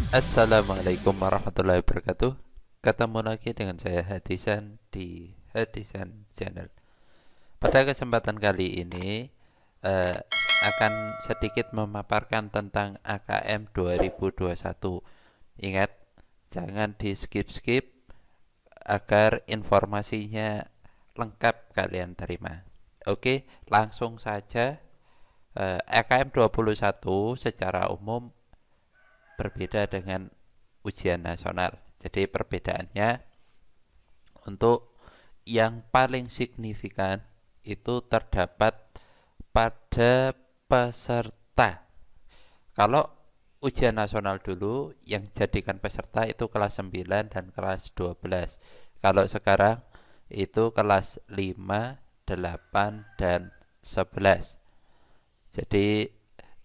Assalamualaikum warahmatullahi wabarakatuh. Ketemu lagi dengan saya Hadisan di Hadisan Channel. Pada kesempatan kali ini eh, akan sedikit memaparkan tentang AKM 2021. Ingat, jangan di skip-skip agar informasinya lengkap kalian terima. Oke, langsung saja. AKM 21 secara umum berbeda dengan ujian nasional. Jadi perbedaannya untuk yang paling signifikan itu terdapat pada peserta. Kalau ujian nasional dulu yang jadikan peserta itu kelas 9 dan kelas 12. Kalau sekarang itu kelas 5, 8 dan 11. Jadi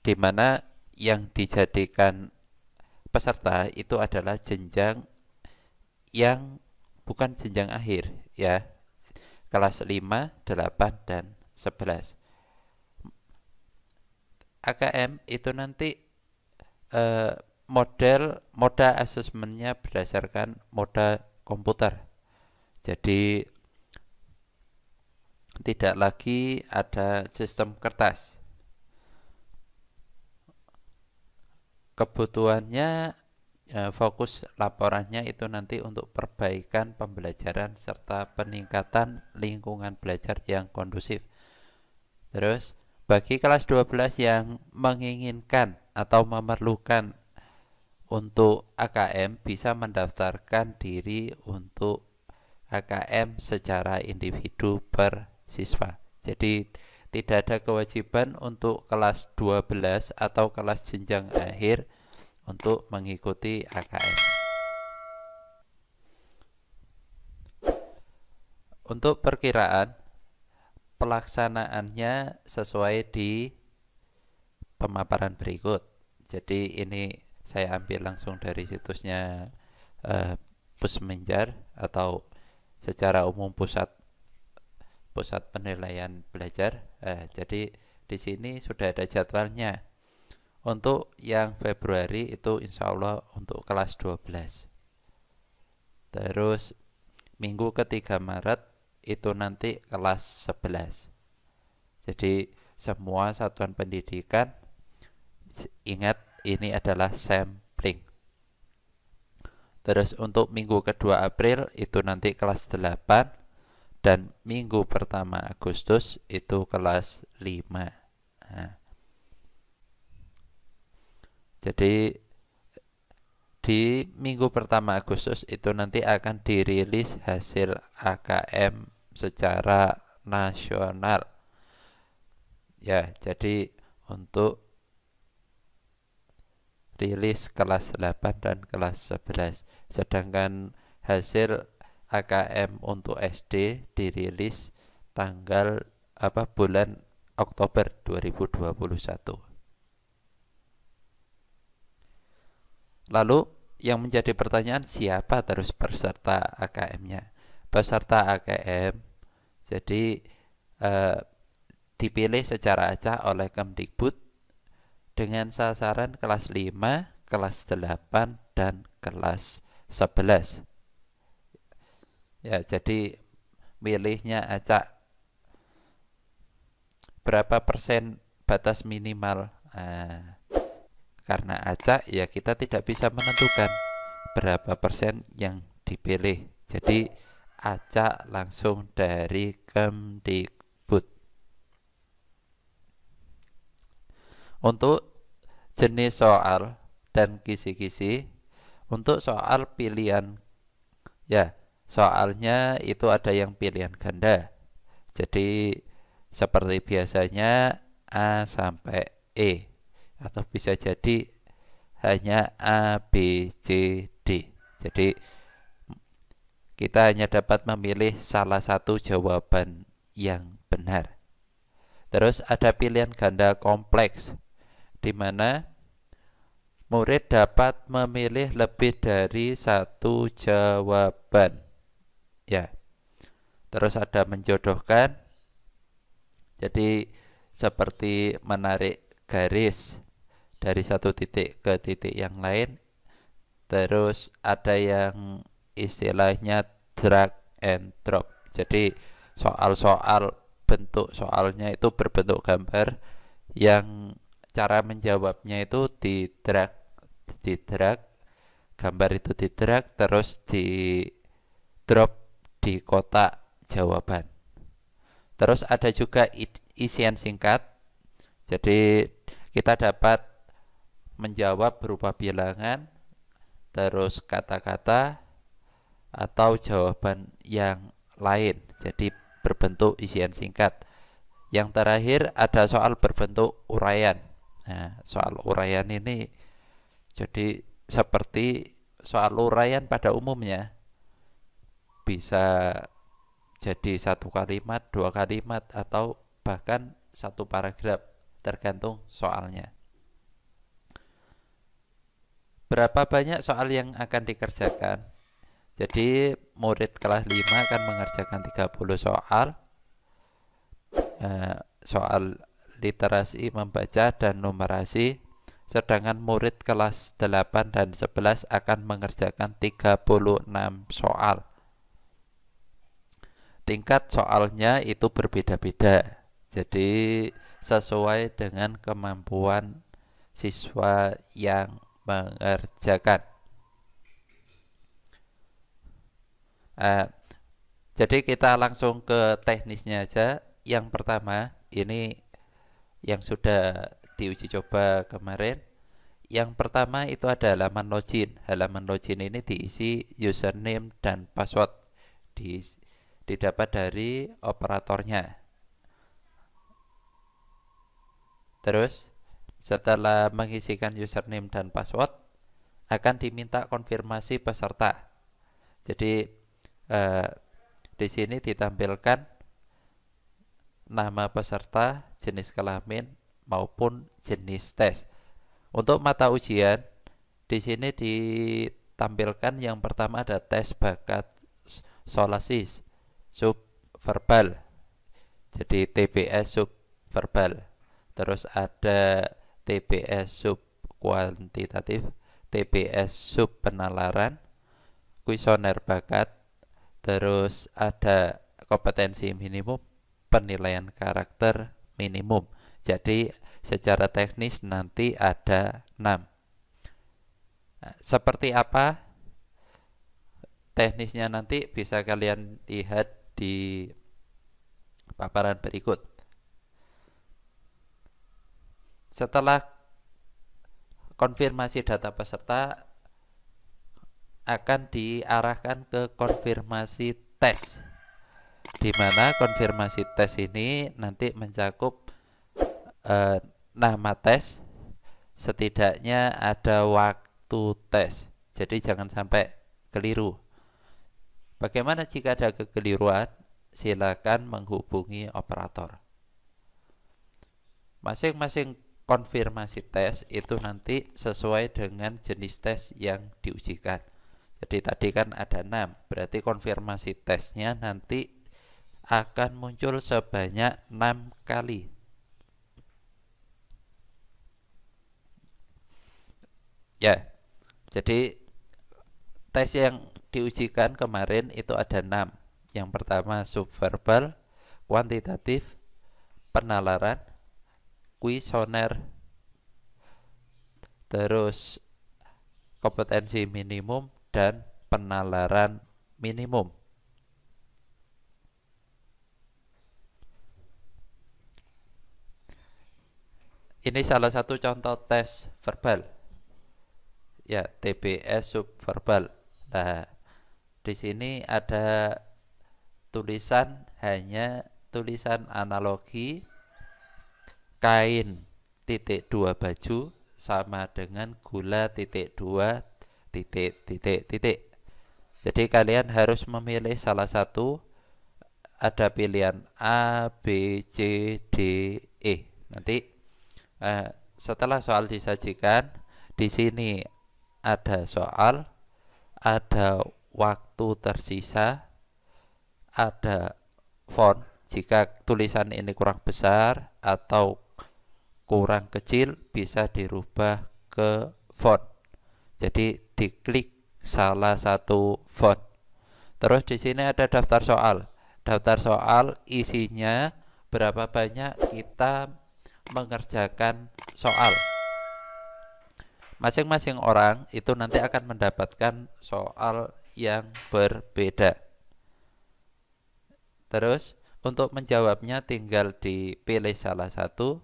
di mana yang dijadikan peserta itu adalah jenjang yang bukan jenjang akhir ya, kelas 5, 8 dan 11. AKM itu nanti moda asesmennya berdasarkan moda komputer. Jadi tidak lagi ada sistem kertas. Kebutuhannya fokus laporannya itu nanti untuk perbaikan pembelajaran serta peningkatan lingkungan belajar yang kondusif. Terus bagi kelas 12 yang menginginkan atau memerlukan untuk AKM bisa mendaftarkan diri untuk AKM secara individu per siswa. Jadi tidak ada kewajiban untuk kelas 12 atau kelas jenjang akhir untuk mengikuti AKM. Untuk perkiraan pelaksanaannya sesuai di pemaparan berikut. Jadi ini saya ambil langsung dari situsnya Pusmenjar atau secara umum pusat penilaian belajar. Jadi di sini sudah ada jadwalnya. Untuk yang Februari itu insya Allah untuk kelas 12. Terus minggu ketiga Maret itu nanti kelas 11. Jadi semua satuan pendidikan ingat ini adalah sampling. Terus untuk minggu kedua April itu nanti kelas 8 dan minggu pertama Agustus itu kelas 5. Nah, jadi di minggu pertama Agustus itu nanti akan dirilis hasil AKM secara nasional. Ya, jadi untuk rilis kelas 8 dan kelas 11. Sedangkan hasil AKM untuk SD dirilis tanggal bulan Oktober 2021. Lalu yang menjadi pertanyaan siapa terus peserta AKM-nya? Peserta AKM jadi dipilih secara acak oleh Kemdikbud dengan sasaran kelas 5, kelas 8 dan kelas 11. Ya, jadi milihnya acak. Berapa persen batas minimal? Karena acak ya kita tidak bisa menentukan berapa persen yang dipilih. Jadi acak langsung dari Kemdikbud. Untuk jenis soal dan kisi-kisi, untuk soal pilihan ya, soalnya itu ada yang pilihan ganda. Jadi seperti biasanya A sampai E atau bisa jadi hanya A, B, C, D. Jadi kita hanya dapat memilih salah satu jawaban yang benar. Terus ada pilihan ganda kompleks di mana murid dapat memilih lebih dari satu jawaban. Ya. Terus ada menjodohkan. Jadi seperti menarik garis dari satu titik ke titik yang lain Terus ada yang istilahnya drag and drop. Jadi soal-soal bentuk soalnya itu berbentuk gambar yang cara menjawabnya itu di drag, gambar itu di drag terus di drop di kotak jawaban. Terus ada juga isian singkat. Jadi kita dapat menjawab berupa bilangan, terus kata-kata atau jawaban yang lain. Jadi berbentuk isian singkat. Yang terakhir ada soal berbentuk uraian. Nah, soal uraian ini jadi seperti soal uraian pada umumnya bisa jadi satu kalimat, dua kalimat, atau bahkan satu paragraf, tergantung soalnya. Berapa banyak soal yang akan dikerjakan? Jadi murid kelas 5 akan mengerjakan 30 soal. Soal literasi membaca dan numerasi. Sedangkan murid kelas 8 dan 11 akan mengerjakan 36 soal. Tingkat soalnya itu berbeda-beda. Jadi sesuai dengan kemampuan siswa yang mengerjakan. Jadi kita langsung ke teknisnya aja. Yang pertama ini yang sudah diuji coba kemarin. Yang pertama itu ada halaman login. Halaman login ini diisi username dan password, didapat dari operatornya. Terus setelah mengisikan username dan password akan diminta konfirmasi peserta. Jadi di sini ditampilkan nama peserta, jenis kelamin maupun jenis tes. Untuk mata ujian di sini ditampilkan yang pertama ada tes bakat solasis subverbal. Jadi TBS subverbal. Terus ada TBS sub kuantitatif, TBS sub penalaran, kuesioner bakat, terus ada kompetensi minimum, penilaian karakter minimum. Jadi secara teknis nanti ada 6. Seperti apa teknisnya nanti bisa kalian lihat di paparan berikut. Setelah konfirmasi data peserta akan diarahkan ke konfirmasi tes, di mana konfirmasi tes ini nanti mencakup nama tes, setidaknya ada waktu tes. Jadi jangan sampai keliru. Bagaimana jika ada kekeliruan? Silakan menghubungi operator. Masing-masing konfirmasi tes itu nanti sesuai dengan jenis tes yang diujikan. Jadi tadi kan ada 6, berarti konfirmasi tesnya nanti akan muncul sebanyak 6 kali. Ya, jadi tes yang diujikan kemarin itu ada 6. Yang pertama subverbal, kuantitatif, penalaran, kuesioner, terus kompetensi minimum dan penalaran minimum. Ini salah satu contoh tes verbal. Ya, TBS subverbal. Nah, di sini ada tulisan, hanya tulisan analogi kain titik 2 baju sama dengan gula titik 2 titik titik titik. Jadi kalian harus memilih salah satu. Ada pilihan A, B, C, D, E. Nanti setelah soal disajikan, di sini ada soal, ada waktu tersisa, ada font. Jika tulisan ini kurang besar atau kurang kecil bisa dirubah ke font. Jadi diklik salah satu font. Terus di sini ada daftar soal. Daftar soal isinya berapa banyak kita mengerjakan soal. Masing-masing orang itu nanti akan mendapatkan soal yang berbeda. Terus untuk menjawabnya tinggal dipilih salah satu,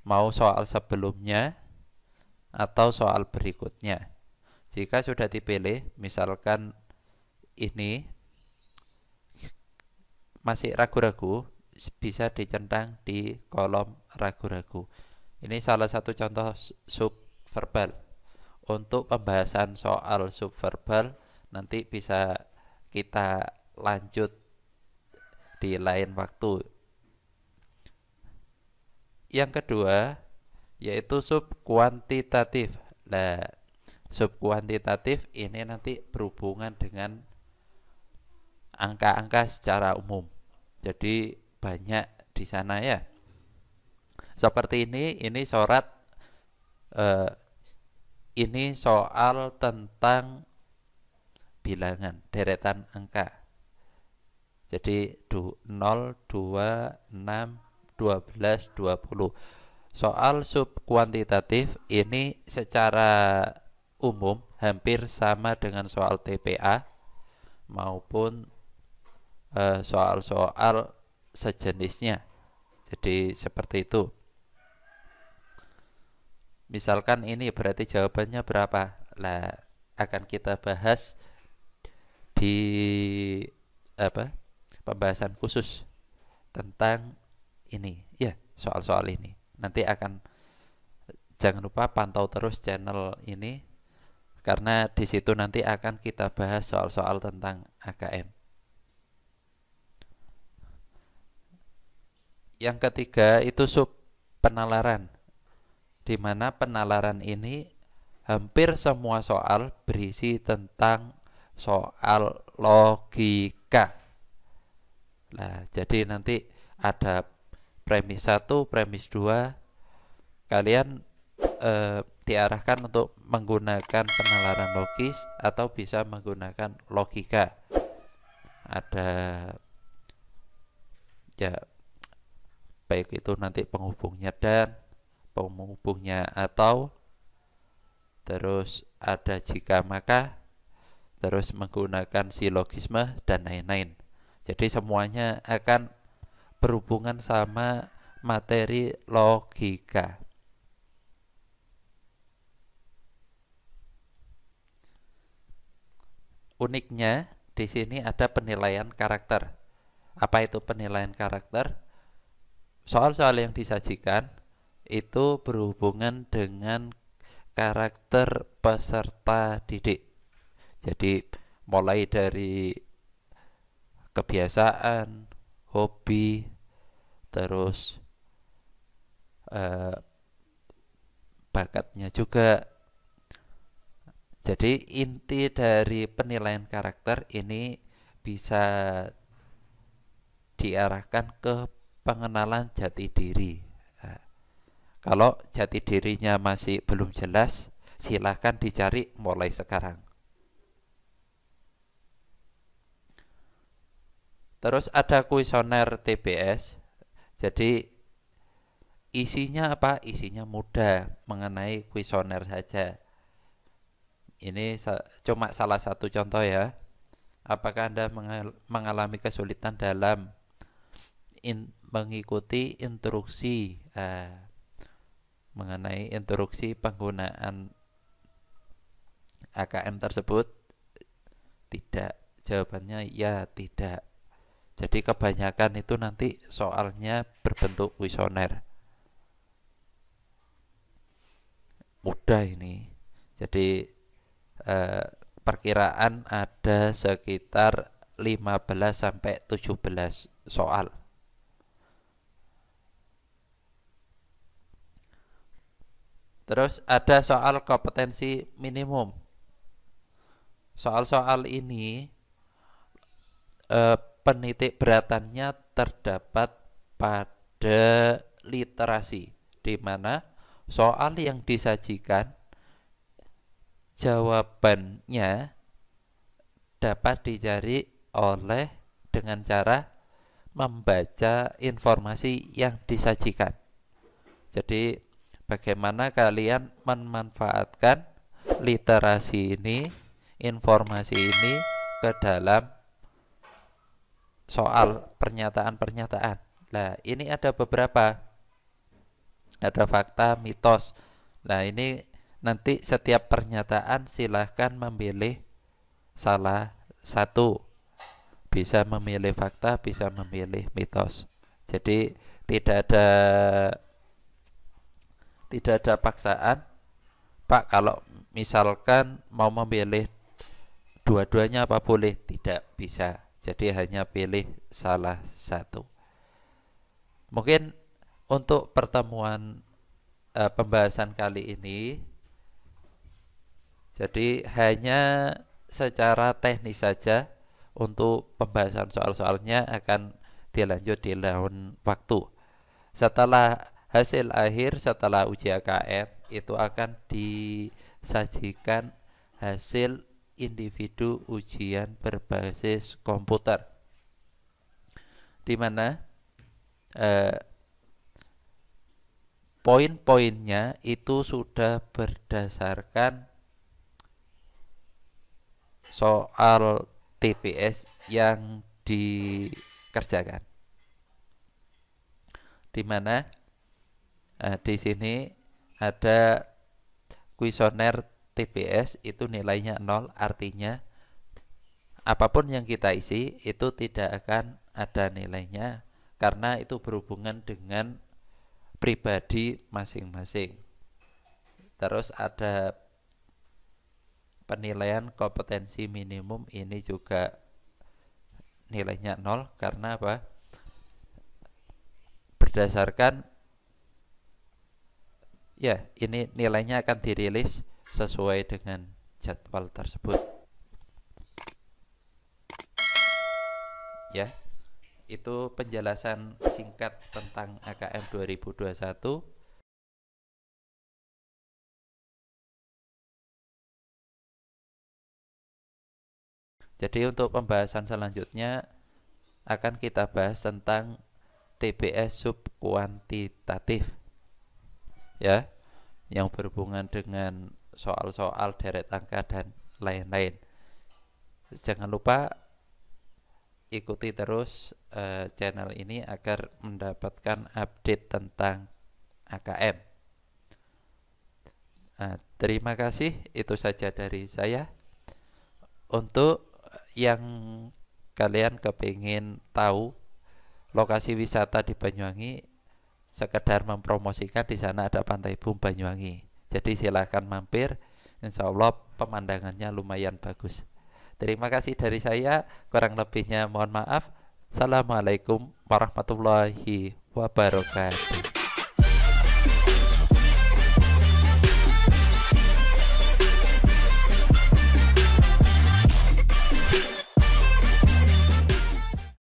mau soal sebelumnya atau soal berikutnya. Jika sudah dipilih, misalkan ini masih ragu-ragu, bisa dicentang di kolom ragu-ragu. Ini salah satu contoh subverbal. Untuk pembahasan soal subverbal nanti bisa kita lanjut di lain waktu. Yang kedua yaitu subkuantitatif. Nah, subkuantitatif ini nanti berhubungan dengan angka-angka secara umum. Jadi banyak di sana ya. Seperti ini ini soal tentang bilangan, deretan angka. Jadi 0, 2, 6, 12, 20. Soal subkuantitatif ini secara umum hampir sama dengan soal TPA maupun soal-soal sejenisnya. Jadi seperti itu. Misalkan ini berarti jawabannya berapa? Lah akan kita bahas di pembahasan khusus tentang ini ya, soal-soal ini. Nanti jangan lupa pantau terus channel ini karena di situ nanti akan kita bahas soal-soal tentang AKM. Yang ketiga itu sub penalaran, di mana penalaran ini hampir semua soal berisi tentang soal logika. Nah, jadi nanti ada premis 1, premis 2. Kalian diarahkan untuk menggunakan penalaran logis atau bisa menggunakan logika. Ada ya baik itu nanti penghubungnya dan penghubungnya atau, terus ada jika maka, terus menggunakan silogisme dan lain-lain. Jadi semuanya akan berhubungan sama materi logika. Uniknya di sini ada penilaian karakter. Apa itu penilaian karakter? Soal-soal yang disajikan itu berhubungan dengan karakter peserta didik. Jadi mulai dari kebiasaan, hobi, terus bakatnya juga. Jadi inti dari penilaian karakter ini bisa diarahkan ke pengenalan jati diri. Nah, kalau jati dirinya masih belum jelas, silahkan dicari mulai sekarang. Terus ada kuesioner TBS. Jadi isinya apa? Isinya mudah, mengenai kuesioner saja. Ini cuma salah satu contoh ya. Apakah Anda mengalami kesulitan dalam mengikuti instruksi mengenai instruksi penggunaan AKM tersebut? Tidak. Jawabannya ya, tidak. Jadi kebanyakan itu nanti soalnya berbentuk kuesioner. Mudah ini. Jadi perkiraan ada sekitar 15 sampai 17 soal. Terus ada soal kompetensi minimum. Soal-soal ini penitik beratannya terdapat pada literasi, di mana soal yang disajikan jawabannya dapat dicari oleh dengan cara membaca informasi yang disajikan. Jadi bagaimana kalian memanfaatkan literasi ini, informasi ini ke dalam soal pernyataan-pernyataan. Nah, ini ada beberapa. Ada fakta, mitos. Nah, ini nanti setiap pernyataan silahkan memilih salah satu. Bisa memilih fakta, bisa memilih mitos. Jadi tidak ada paksaan. Pak, kalau misalkan mau memilih dua-duanya apa boleh? Tidak bisa. Jadi hanya pilih salah satu. Mungkin untuk pertemuan pembahasan kali ini, jadi hanya secara teknis saja. Untuk pembahasan soal-soalnya akan dilanjut di lain waktu. Setelah hasil akhir, setelah uji AKM, itu akan disajikan hasil individu ujian berbasis komputer, di mana poin-poinnya itu sudah berdasarkan soal TPS yang dikerjakan, di mana di sini ada kuesioner TPS itu nilainya 0, artinya apapun yang kita isi itu tidak akan ada nilainya karena itu berhubungan dengan pribadi masing-masing. Terus ada penilaian kompetensi minimum, ini juga nilainya 0 karena apa? Berdasarkan ya, ini nilainya akan dirilis sesuai dengan jadwal tersebut. Ya, itu penjelasan singkat tentang AKM 2021. Jadi untuk pembahasan selanjutnya akan kita bahas tentang TPS subkuantitatif, ya, yang berhubungan dengan soal-soal deret angka dan lain-lain. Jangan lupa ikuti terus channel ini agar mendapatkan update tentang AKM. Terima kasih, itu saja dari saya. Untuk yang kalian kepingin tahu lokasi wisata di Banyuwangi, sekedar mempromosikan, di sana ada Pantai Bum Banyuwangi. Jadi silahkan mampir, insya Allah pemandangannya lumayan bagus. Terima kasih dari saya, kurang lebihnya mohon maaf. Assalamualaikum warahmatullahi wabarakatuh.